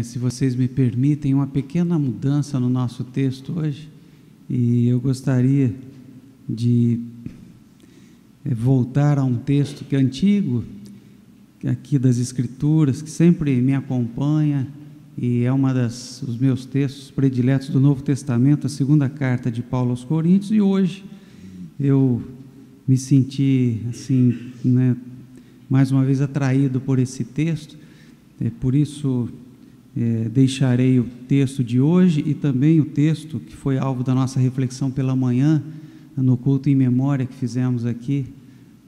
Se vocês me permitem, uma pequena mudança no nosso texto hoje, e eu gostaria de voltar a um texto que é antigo, aqui das Escrituras, que sempre me acompanha, e é dos meus textos prediletos do Novo Testamento, a segunda carta de Paulo aos Coríntios, e hoje eu me senti, assim, mais uma vez atraído por esse texto, por isso deixarei o texto de hoje e também o texto que foi alvo da nossa reflexão pela manhã, no culto em memória que fizemos aqui,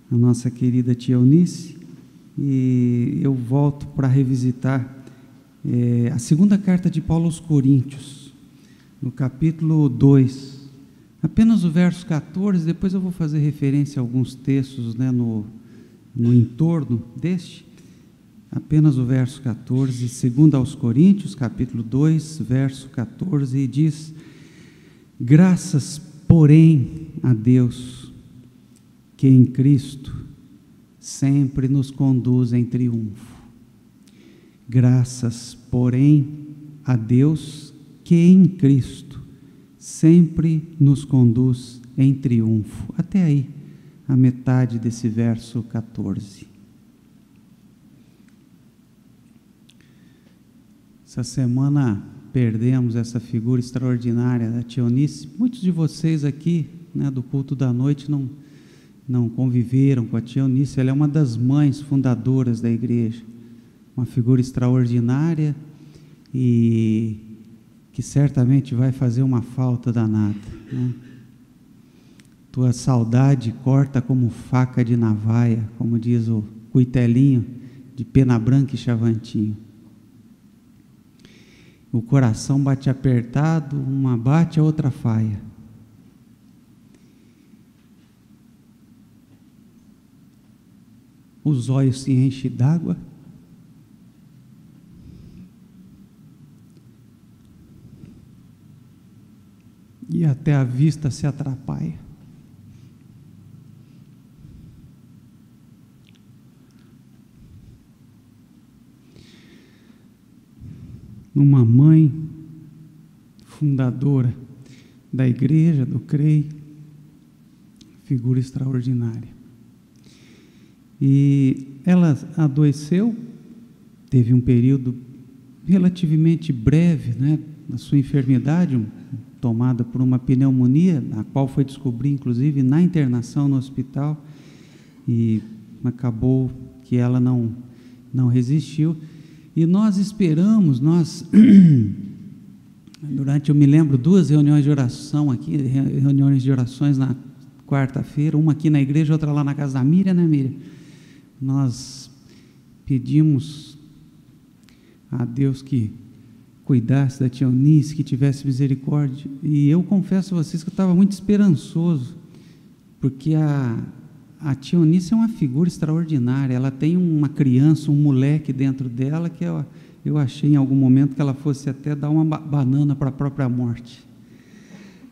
a nossa querida tia Eunice, e eu volto para revisitar a segunda carta de Paulo aos Coríntios, no capítulo 2, apenas o verso 14, depois eu vou fazer referência a alguns textos no entorno deste, apenas o verso 14, 2 aos Coríntios, capítulo 2, verso 14, diz: graças, porém, a Deus, que em Cristo sempre nos conduz em triunfo. Graças, porém, a Deus, que em Cristo sempre nos conduz em triunfo. Até aí, a metade desse verso 14. Essa semana perdemos essa figura extraordinária da tia Eunice. Muitos de vocês aqui, do culto da noite, não conviveram com a tia Eunice. Ela é uma das mães fundadoras da igreja, uma figura extraordinária e que certamente vai fazer uma falta danada, Tua saudade corta como faca de navalha, como diz o Cuitelinho, de Pena Branca e Chavantinho. O coração bate apertado, uma bate, a outra faia. Os olhos se enchem d'água. E até a vista se atrapalha. Uma mãe fundadora da igreja, do CREI, figura extraordinária. E ela adoeceu, teve um período relativamente breve, da sua enfermidade, tomada por uma pneumonia, a qual foi descobrir, inclusive, na internação no hospital, e acabou que ela não resistiu. E nós esperamos, eu me lembro, 2 reuniões de oração aqui, reuniões de orações na quarta-feira, uma aqui na igreja, outra lá na casa da Miriam, Miriam? Nós pedimos a Deus que cuidasse da tia Eunice, que tivesse misericórdia, e eu confesso a vocês que eu estava muito esperançoso, porque a tia Eunice é uma figura extraordinária. Ela tem uma criança, um moleque dentro dela, que eu achei em algum momento que ela fosse até dar uma banana para a própria morte,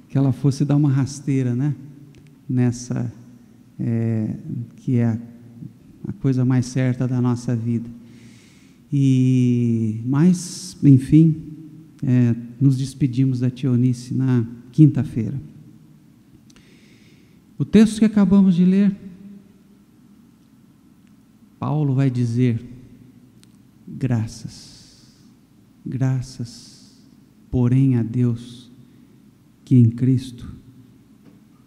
que ela fosse dar uma rasteira, nessa, que é a coisa mais certa da nossa vida. Mas, enfim, nos despedimos da tia Eunice na quinta-feira. O texto que acabamos de ler, Paulo vai dizer: graças, porém a Deus, que em Cristo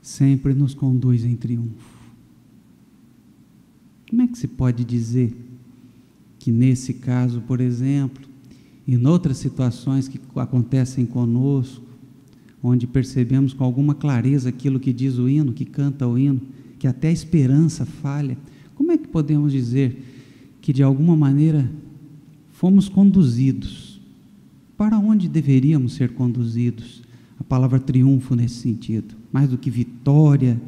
sempre nos conduz em triunfo. Como é que se pode dizer que nesse caso, por exemplo, e em outras situações que acontecem conosco, onde percebemos com alguma clareza aquilo que diz o hino, que canta o hino, que até a esperança falha, como é que podemos dizer que de alguma maneira fomos conduzidos para onde deveríamos ser conduzidos? A palavra triunfo nesse sentido, mais do que vitória,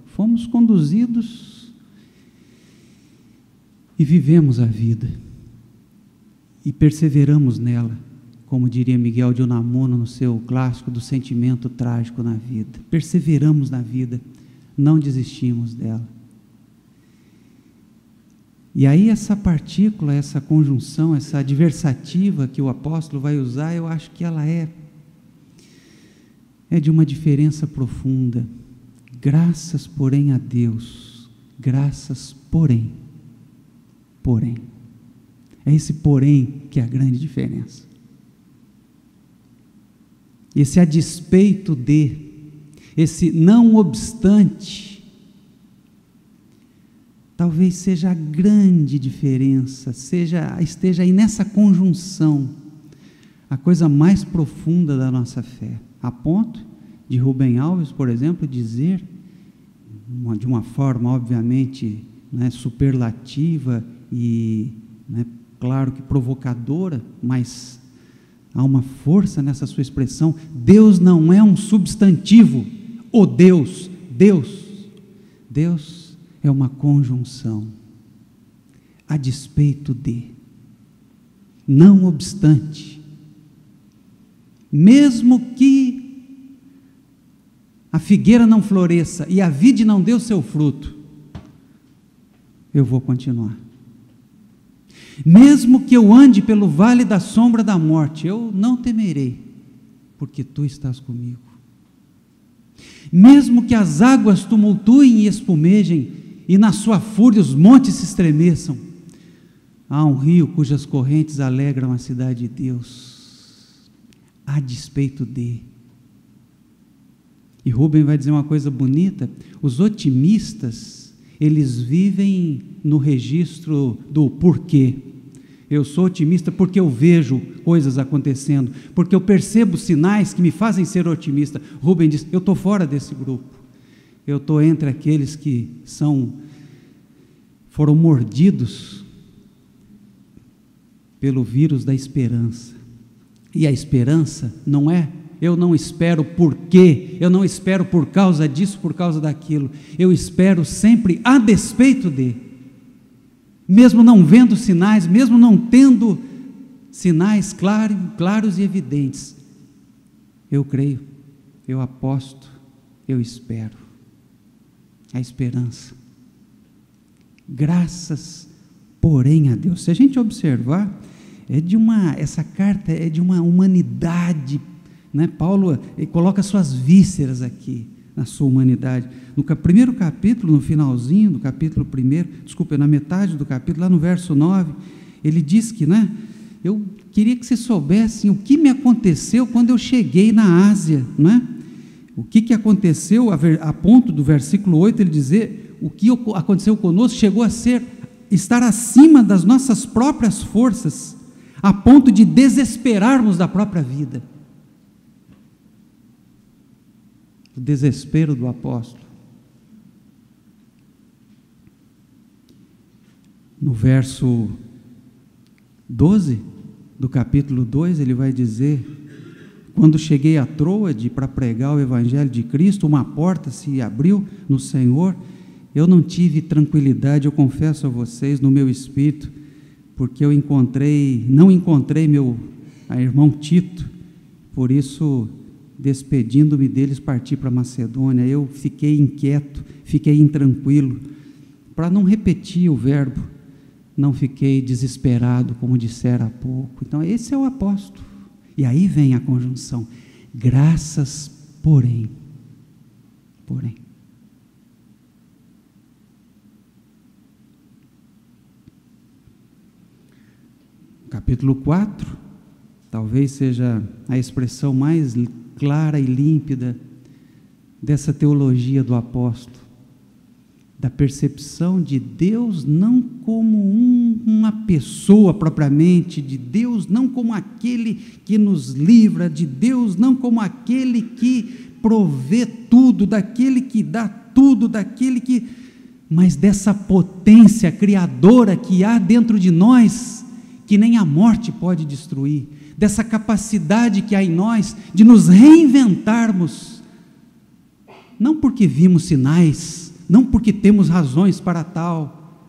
fomos conduzidos e vivemos a vida e perseveramos nela, como diria Miguel de Unamuno no seu clássico do sentimento trágico na vida. Perseveramos na vida, não desistimos dela. E aí essa partícula, essa conjunção, essa adversativa que o apóstolo vai usar, eu acho que ela é de uma diferença profunda. Graças, porém, a Deus. Graças, porém. É esse porém que é a grande diferença. Esse a despeito de, esse não obstante, talvez seja a grande diferença, esteja aí nessa conjunção, a coisa mais profunda da nossa fé, a ponto de Rubem Alves, por exemplo, dizer, de uma forma obviamente superlativa e, claro que provocadora, mas há uma força nessa sua expressão: Deus não é um substantivo, o Deus é uma conjunção, a despeito de, não obstante, mesmo que a figueira não floresça e a vide não dê o seu fruto, eu vou continuar. Mesmo que eu ande pelo vale da sombra da morte, eu não temerei, porque tu estás comigo. Mesmo que as águas tumultuem e espumejem, e na sua fúria os montes se estremeçam, há um rio cujas correntes alegram a cidade de Deus, a despeito de. E Rubem vai dizer uma coisa bonita: os otimistas, eles vivem no registro do porquê. Eu sou otimista porque eu vejo coisas acontecendo, porque eu percebo sinais que me fazem ser otimista. Rubem diz: eu estou fora desse grupo, eu estou entre aqueles que foram mordidos pelo vírus da esperança. E a esperança não é: eu não espero por quê, eu não espero por causa disso, por causa daquilo, eu espero sempre a despeito de, mesmo não vendo sinais, mesmo não tendo sinais claros e evidentes, eu creio, eu aposto, eu espero. A esperança. Graças, porém, a Deus. Se a gente observar, essa carta é de uma humanidade, Paulo coloca suas vísceras aqui, na sua humanidade. No primeiro capítulo, no finalzinho do capítulo 1, na metade do capítulo, lá no verso 9, ele diz que, eu queria que vocês soubessem o que me aconteceu quando eu cheguei na Ásia, o que aconteceu, a ponto do versículo 8, ele dizer, o que aconteceu conosco chegou a estar acima das nossas próprias forças, a ponto de desesperarmos da própria vida. O desespero do apóstolo. No verso 12 do capítulo 2, ele vai dizer: quando cheguei a Troade para pregar o evangelho de Cristo, uma porta se abriu no Senhor, eu não tive tranquilidade, eu confesso a vocês, no meu espírito, porque eu não encontrei meu irmão Tito, por isso, despedindo-me deles, parti para Macedônia. Eu fiquei inquieto, fiquei intranquilo, para não repetir o verbo, não fiquei desesperado, como dissera há pouco. Então esse é o apóstolo, e aí vem a conjunção, graças, porém, capítulo 4, talvez seja a expressão mais clara e límpida dessa teologia do apóstolo, da percepção de Deus não como uma pessoa propriamente, de Deus não como aquele que nos livra, de Deus não como aquele que provê tudo, daquele que dá tudo, mas dessa potência criadora que há dentro de nós, que nem a morte pode destruir, dessa capacidade que há em nós de nos reinventarmos, não porque vimos sinais, não porque temos razões para tal,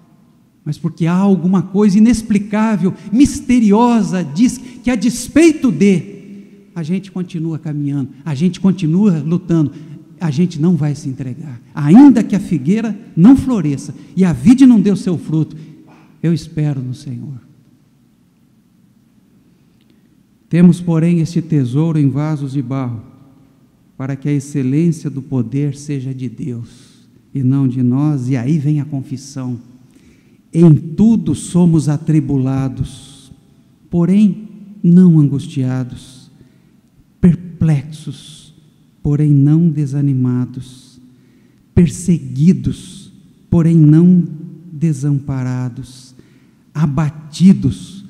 mas porque há alguma coisa inexplicável, misteriosa, diz que a despeito de, a gente continua caminhando, a gente continua lutando, a gente não vai se entregar, ainda que a figueira não floresça, e a vide não dê o seu fruto, eu espero no Senhor. Temos, porém, este tesouro em vasos de barro, para que a excelência do poder seja de Deus e não de nós. E aí vem a confissão: em tudo somos atribulados, porém não angustiados, perplexos, porém não desanimados, perseguidos, porém não desamparados, abatidos,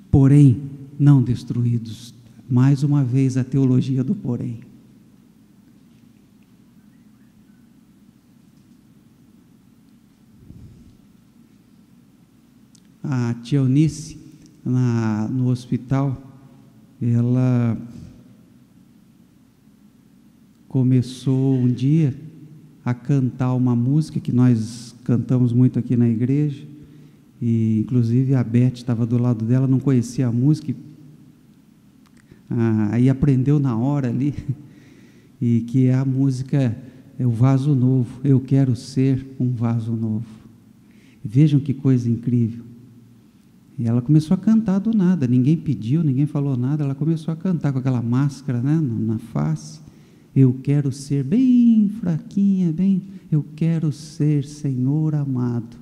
porém não destruídos. Mais uma vez a teologia do porém. A tia Eunice, no hospital, ela começou um dia a cantar uma música que nós cantamos muito aqui na igreja, e inclusive a Beth estava do lado dela, não conhecia a música, aí aprendeu na hora ali, e que a música é o vaso novo. Eu quero ser um vaso novo. Vejam que coisa incrível. E ela começou a cantar do nada, ninguém pediu, ninguém falou nada, ela começou a cantar com aquela máscara, né, na face. Eu quero ser bem fraquinha, eu quero ser, Senhor amado,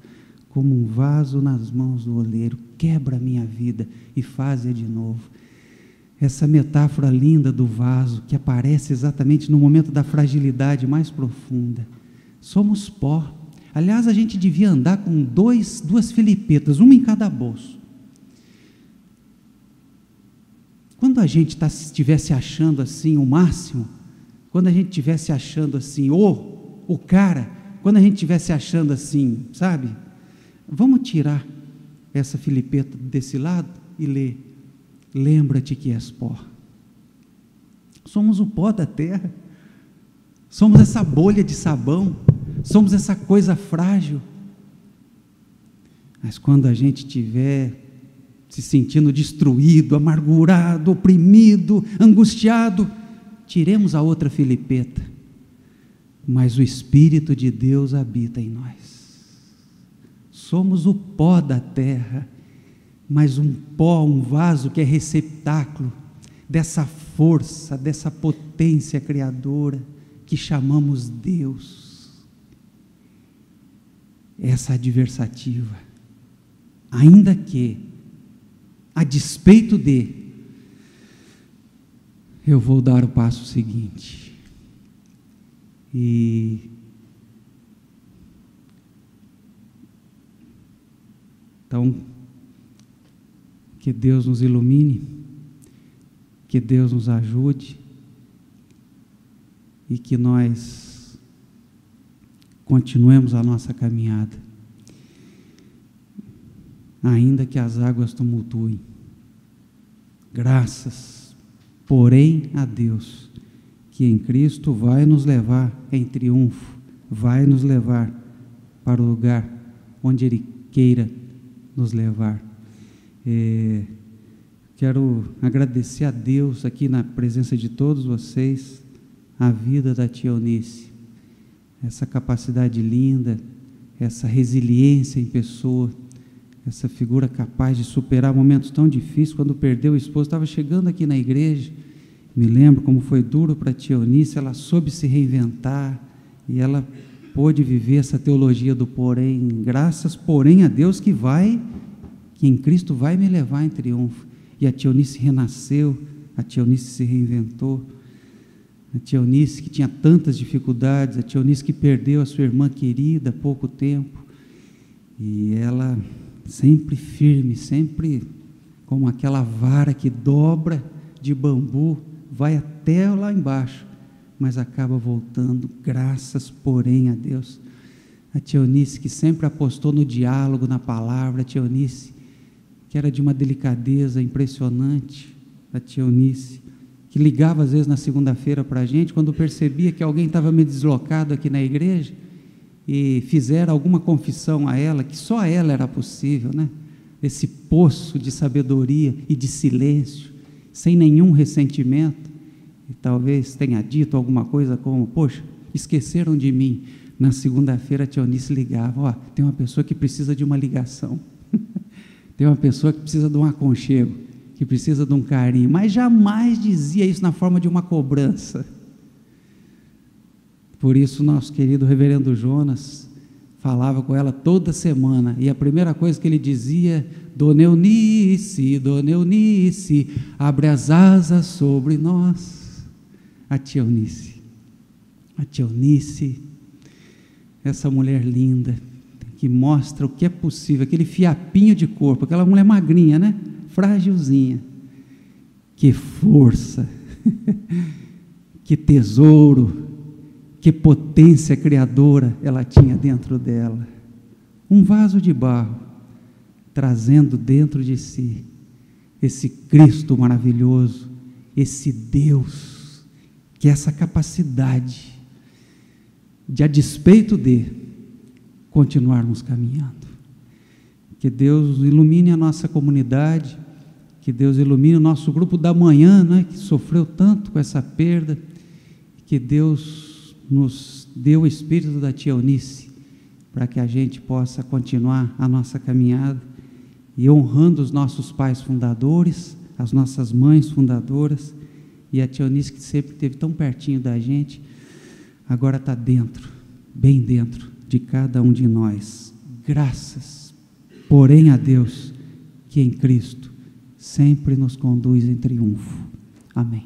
como um vaso nas mãos do oleiro. Quebra a minha vida e faz-a de novo. Essa metáfora linda do vaso, que aparece exatamente no momento da fragilidade mais profunda. Somos pó. Aliás, a gente devia andar com duas filipetas, uma em cada bolso. Quando a gente estiver se achando assim o máximo, quando a gente estiver se achando assim, o cara, quando a gente estiver se achando assim, sabe? Vamos tirar essa filipeta desse lado e ler: lembra-te que és pó. Somos o pó da terra, somos essa bolha de sabão, somos essa coisa frágil. Mas quando a gente estiver se sentindo destruído, amargurado, oprimido, angustiado, tiremos a outra filipeta, mas o Espírito de Deus habita em nós. Somos o pó da terra, mas um pó, um vaso que é receptáculo dessa força, dessa potência criadora que chamamos Deus. Essa adversativa, ainda que a despeito de, eu vou dar o passo seguinte. Então, que Deus nos ilumine, que Deus nos ajude e que nós continuemos a nossa caminhada, ainda que as águas tumultuem. Graças, porém, a Deus, que em Cristo vai nos levar em triunfo, vai nos levar para o lugar onde Ele queira nos levar. Quero agradecer a Deus aqui na presença de todos vocês, a vida da tia Eunice, essa capacidade linda, essa resiliência em pessoa, essa figura capaz de superar momentos tão difíceis. Quando perdeu o esposo, estava chegando aqui na igreja, me lembro como foi duro para a tia Eunice, ela soube se reinventar, e ela pôde viver essa teologia do porém. Graças, porém, a Deus que em Cristo vai me levar em triunfo. E a tia Eunice renasceu, a tia Eunice se reinventou, a tia Eunice que tinha tantas dificuldades, a tia Eunice que perdeu a sua irmã querida há pouco tempo, e ela sempre firme, sempre como aquela vara que dobra de bambu, vai até lá embaixo, mas acaba voltando. Graças, porém, a Deus. A tia Eunice que sempre apostou no diálogo, na palavra, a tia Eunice que era de uma delicadeza impressionante, a tia Eunice que ligava às vezes na segunda-feira para a gente, quando percebia que alguém estava meio deslocado aqui na igreja, e fizeram alguma confissão a ela, que só a ela era possível, né? Esse poço de sabedoria e de silêncio, sem nenhum ressentimento, e talvez tenha dito alguma coisa como: poxa, esqueceram de mim. Na segunda-feira a tia Eunice ligava: tem uma pessoa que precisa de uma ligação. Tem uma pessoa que precisa de um aconchego, que precisa de um carinho, mas jamais dizia isso na forma de uma cobrança. Por isso, nosso querido reverendo Jonas falava com ela toda semana, e a primeira coisa que ele dizia: Dona Eunice, abre as asas sobre nós. A tia Eunice, essa mulher linda, que mostra o que é possível, aquele fiapinho de corpo, aquela mulher magrinha, né? Frágilzinha, que força, que tesouro, que potência criadora ela tinha dentro dela. Um vaso de barro, trazendo dentro de si esse Cristo maravilhoso, esse Deus, que é essa capacidade de, a despeito de, continuarmos caminhando. Que Deus ilumine a nossa comunidade, que Deus ilumine o nosso grupo da manhã, né, que sofreu tanto com essa perda, que Deus nos dê o espírito da tia Eunice, para que a gente possa continuar a nossa caminhada, e honrando os nossos pais fundadores, as nossas mães fundadoras, e a tia Eunice, que sempre esteve tão pertinho da gente, agora está dentro, bem dentro de cada um de nós. Graças, porém, a Deus, que em Cristo sempre nos conduz em triunfo. Amém.